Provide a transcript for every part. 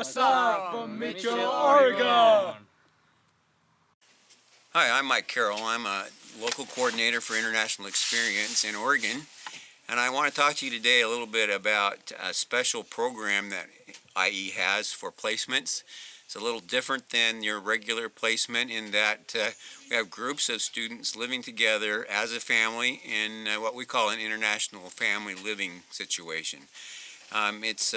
What's up from Mitchell, Oregon? Hi, I'm Mike Carroll. I'm a local coordinator for International Experience in Oregon, and I want to talk to you today a little bit about a special program that IE has for placements. It's a little different than your regular placement in that we have groups of students living together as a family in what we call an international family living situation. It's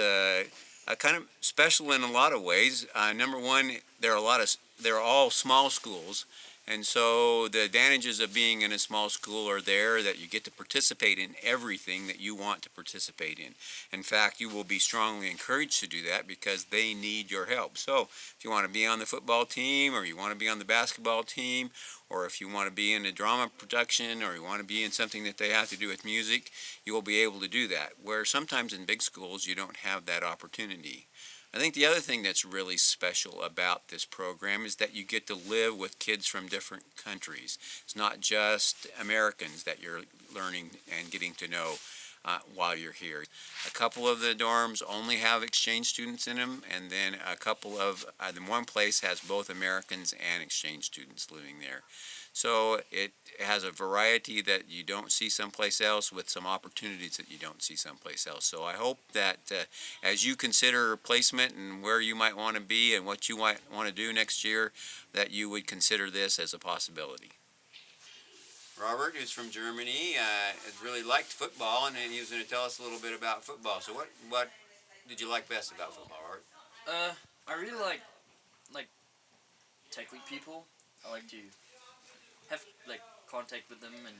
kind of special in a lot of ways. Number one, they're all small schools, and so the advantages of being in a small school are there, that you get to participate in everything that you want to participate in. In fact, you will be strongly encouraged to do that because they need your help. So if you want to be on the football team, or you want to be on the basketball team, or if you want to be in a drama production, or you want to be in something that they have to do with music, you will be able to do that, where sometimes in big schools you don't have that opportunity. I think the other thing that's really special about this program is that you get to live with kids from different countries. It's not just Americans that you're learning and getting to know while you're here. A couple of the dorms only have exchange students in them, and then a couple of, one place has both Americans and exchange students living there. So it has a variety that you don't see someplace else, with some opportunities that you don't see someplace else. So I hope that as you consider placement and where you might want to be and what you might want to do next year, that you would consider this as a possibility. Robert, who's from Germany, has really liked football, and he was going to tell us a little bit about football. So what did you like best about football, Robert? I really like tackling people. I like to have contact with them and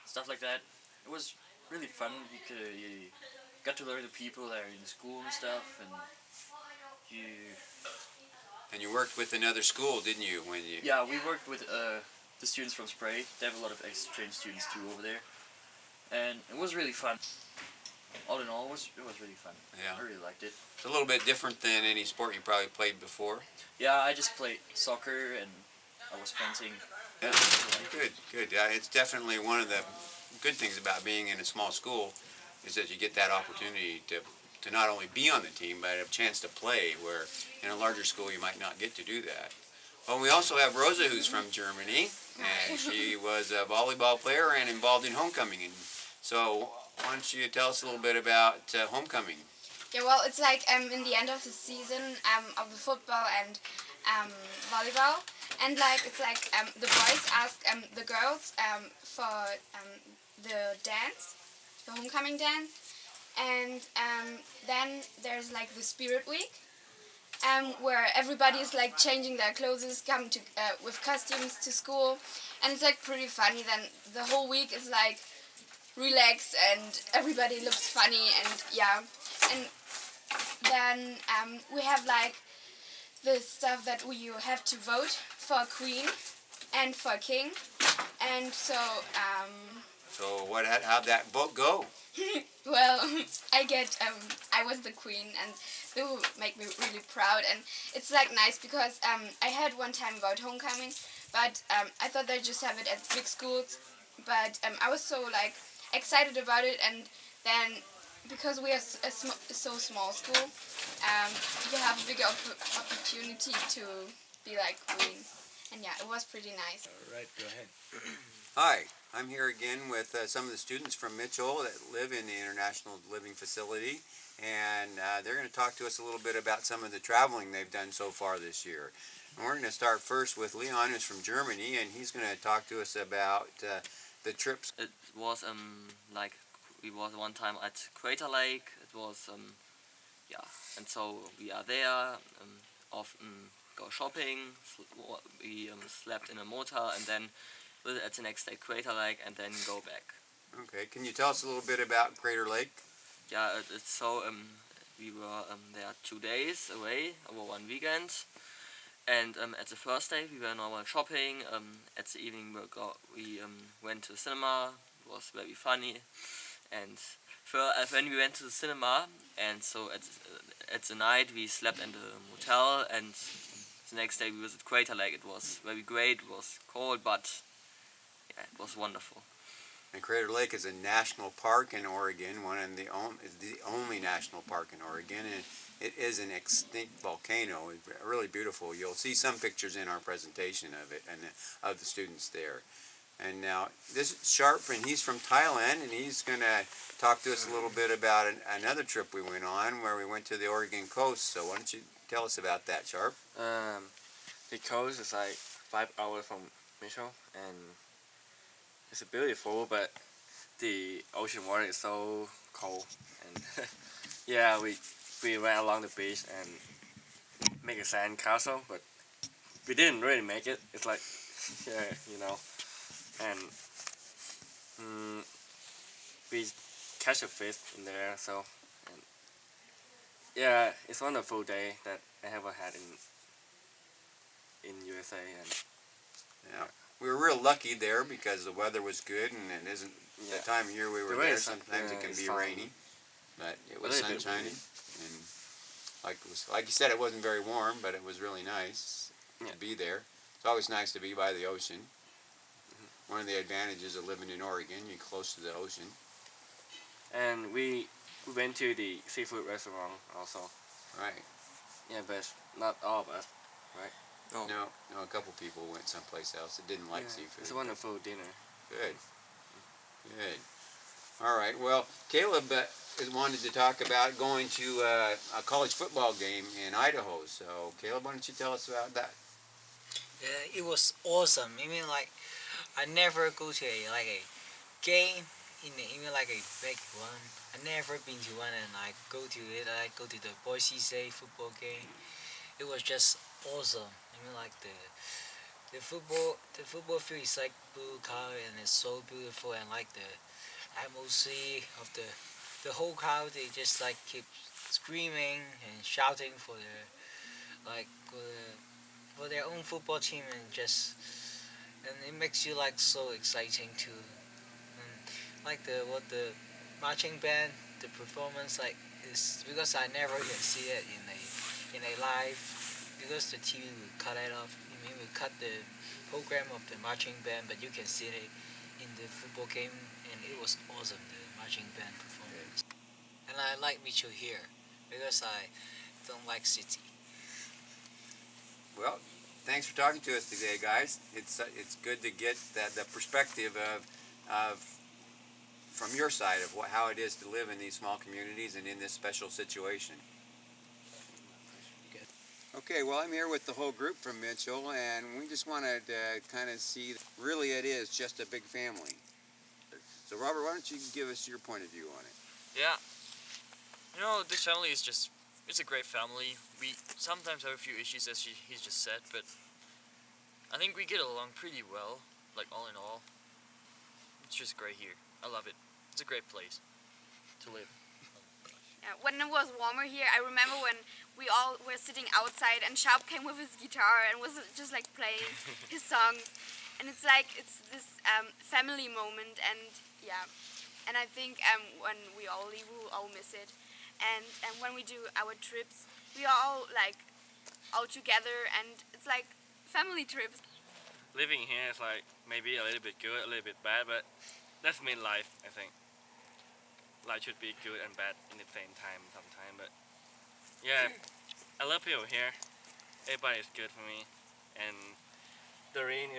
stuff like that. It was really fun because you got to learn the people that are in school and stuff, and you. And you worked with another school, didn't you? Yeah, we worked with the students from Spray. They have a lot of exchange students too over there, and it was really fun. All in all, it was really fun. Yeah. I really liked it. It's a little bit different than any sport you probably played before. Yeah, I just played soccer and I was fencing. Yeah, good. It's definitely one of the good things about being in a small school is that you get that opportunity to not only be on the team, but a chance to play, where in a larger school you might not get to do that. Well, we also have Rosa, who's from Germany, and she was a volleyball player and involved in homecoming. And so why don't you tell us a little bit about homecoming? Yeah, well, it's like in the end of the season of the football and volleyball, and it's like the boys ask the girls for the dance, the homecoming dance, and then there's the spirit week, where everybody is changing their clothes, come to with costumes to school, and it's pretty funny. Then the whole week is relax and everybody looks funny, and yeah, and then we have the stuff that you have to vote for a queen and for a king, and so So how'd that vote go? well, I was the queen, and it will make me really proud, and it's nice because I heard one time about homecoming, but I thought they just have it at big schools, but I was so excited about it, and then because we are so small school, you have a bigger opportunity to be queen, and yeah, it was pretty nice. All right, go ahead. Hi, I'm here again with some of the students from Mitchell that live in the International Living Facility, and they're going to talk to us a little bit about some of the traveling they've done so far this year. And we're going to start first with Leon, who's from Germany, and he's going to talk to us about the trips. It was we was one time at Crater Lake. It was and so we are there. Often go shopping. We slept in a motel and then visit at the next day Crater Lake and then go back. Okay, can you tell us a little bit about Crater Lake? Yeah, it's so we were there 2 days away over one weekend. And at the first day we were normal shopping. At the evening we went to the cinema. It was very funny. And when we went to the cinema, and so at the night we slept in the motel, and the next day we visited Crater Lake. It was very great. It was cold, but yeah, it was wonderful. And Crater Lake is a national park in Oregon, the only national park in Oregon, and it is an extinct volcano. It's really beautiful. You'll see some pictures in our presentation of it and of the students there. And now this is Sharp, and he's from Thailand, and he's going to talk to us a little bit about another trip we went on where we went to the Oregon coast. So why don't you tell us about that, Sharp? The coast is like 5 hours from Mitchell, and it's beautiful, but the ocean water is so cold. And yeah, we went along the beach and make a sand castle, but we didn't really make it. It's like, yeah, you know, and we catch a fish in there. So, and yeah, it's a wonderful day that I ever had in USA. And Yeah. We were real lucky there because the weather was good, and it isn't the time of year we were The rain there. is- Sometimes it can it's be fine. rainy, but it was A little bit sunshiny, and like you said, it wasn't very warm, but it was really nice Yeah. to be there. It's always nice to be by the ocean. One of the advantages of living in Oregon, you're close to the ocean. And we went to the seafood restaurant also. Right. Yeah, but not all of us. No, a couple people went someplace else that didn't like Yeah, seafood. it's a wonderful dinner. Good. Good. All right. Well, Caleb wanted to talk about going to a college football game in Idaho. So, Caleb, why don't you tell us about that? Yeah, it was awesome. I mean, like, I never go to a game even like a big one. I never been to one, and I go to it. I go to the Boise State football game. It was just awesome. I mean, like the football field is like blue color, and it's so beautiful, and like the atmosphere of the whole crowd, they just like keep screaming and shouting for for their own football team, and it makes you like so exciting too. And like the marching band, the performance like is because I never can see it in a live because the TV will cut it off. I mean, we cut the program of the marching band, but you can see it in the football game, and it was awesome, the marching band performance. And I like Mitchell here because I don't like city. Well, thanks for talking to us today, guys. It's good to get the perspective of from your side of how it is to live in these small communities and in this special situation. Okay, well, I'm here with the whole group from Mitchell, and we just wanted to kind of see, really it is just a big family. So, Robert, why don't you give us your point of view on it? Yeah. You know, this family is it's a great family. We sometimes have a few issues, as he's just said, but I think we get along pretty well, like all in all. It's just great here. I love it. It's a great place to live. Yeah, when it was warmer here, I remember when we all were sitting outside and Sharp came with his guitar and was just like playing his songs, and it's this family moment, and yeah, and I think when we all leave, we will all miss it, and when we do our trips, we are all like all together, and it's like family trips. Living here is like maybe a little bit good, a little bit bad, but that's mean life, I think. Life should be good and bad in the same time sometimes, but yeah, I love people here. Everybody is good for me, and Doreen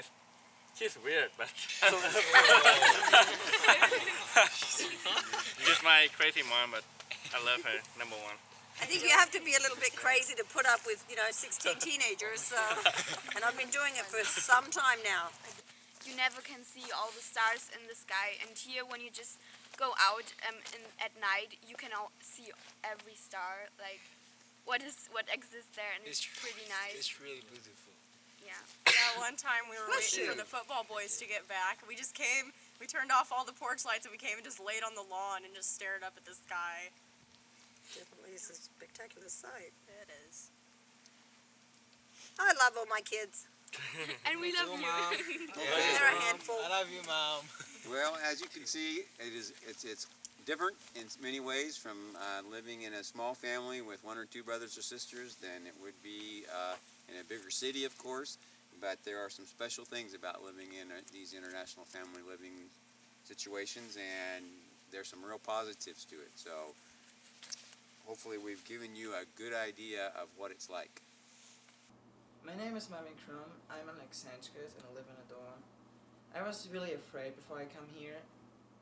she's weird, but I love her. She's my crazy mom, but I love her, number one. I think you have to be a little bit crazy to put up with, 16 teenagers, and I've been doing it for some time now. You never can see all the stars in the sky, and here when you just go out at night, you can all see every star, like what exists there, and it's pretty nice. It's really beautiful. Yeah. Yeah, one time we were waiting for the football boys to get back. We just came, we turned off all the porch lights, and we came and just laid on the lawn and just stared up at the sky. Definitely is a spectacular sight. It is. I love all my kids. And we love you. Mom. They're a handful. I love you, Mom. Well, as you can see, it's different in many ways from living in a small family with one or two brothers or sisters than it would be in a bigger city, of course. But there are some special things about living in these international family living situations, and there's some real positives to it. So hopefully we've given you a good idea of what it's like. My name is Marvin Krum. I'm an exchange student and I live in a dorm. I was really afraid before I come here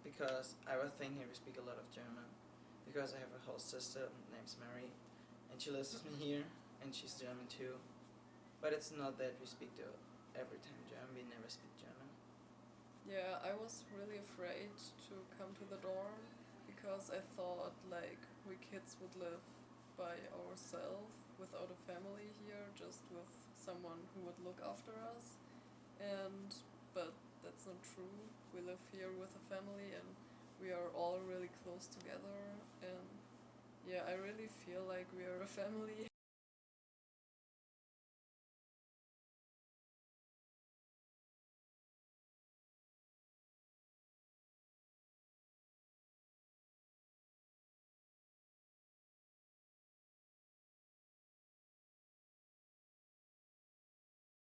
because I was thinking we speak a lot of German. Because I have a host sister named Mary and she lives with me here and she's German too. But it's not that we speak to every time German, we never speak German. Yeah, I was really afraid to come to the dorm because I thought like we kids would live by ourselves without a family here, just with someone who would look after us. But that's not true. We live here with a family and we are all really close together, and yeah, I really feel like we are a family.